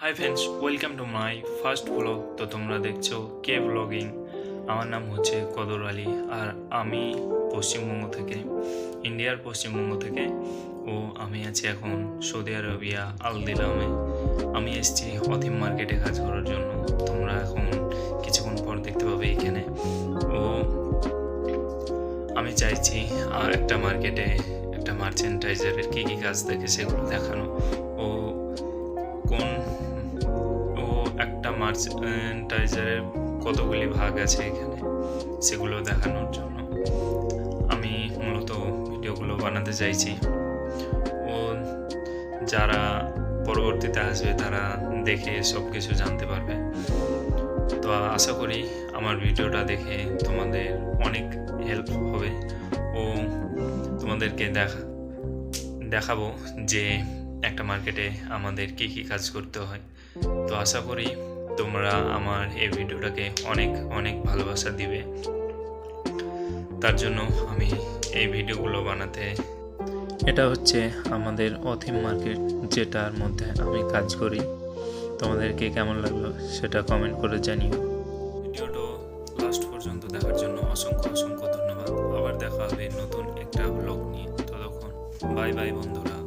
Hi friends, welcome to my first blog. তো তোমরা দেখছো কে ব্লগিং। আমার নাম হচ্ছে কদর আলী, আর আমি পশ্চিমবঙ্গ থেকে, ইন্ডিয়ার পশ্চিমবঙ্গ থেকে। ও আমি আছি এখন সৌদি আরবিয়া আল দিলামে। আমি এসেছি অথিম মার্কেটে কাজ করার জন্য। তোমরা এখন কিছুক্ষণ পর দেখতে পাবে এখানে। ও আমি চাইছি একটা মার্কেটে একটা মার্চেন্টাইজারের কী কী কাজ থাকে সেগুলো দেখানো। ও কোন ও একটা মার্চেন্টাইজারের কতগুলি ভাগ আছে এখানে সেগুলো দেখানোর জন্য আমি মূলত ভিডিওগুলো বানাতে চাইছি। ও যারা পরবর্তীতে আসবে তারা দেখে সব কিছু জানতে পারবে। তো আশা করি আমার ভিডিওটা দেখে তোমাদের অনেক হেল্প হবে ও তোমাদেরকে দেখাবো যে একটা মার্কেটে আমাদের কী কী কাজ করতে হয়। তো আশা করি তোমরা আমার এই ভিডিওটাকে অনেক অনেক ভালোবাসা দিবে। তার জন্য আমি এই ভিডিওগুলো বানাতে, এটা হচ্ছে আমাদের অথিম মার্কেট যেটার মধ্যে আমি কাজ করি। তোমাদেরকে কেমন লাগলো সেটা কমেন্ট করে জানিও। ভিডিওটা লাস্ট পর্যন্ত দেখার জন্য অসংখ্য অসংখ্য ধন্যবাদ। আবার দেখা হবে নতুন একটা ব্লগ নিয়ে। ততক্ষণ বাই বাই বন্ধুরা।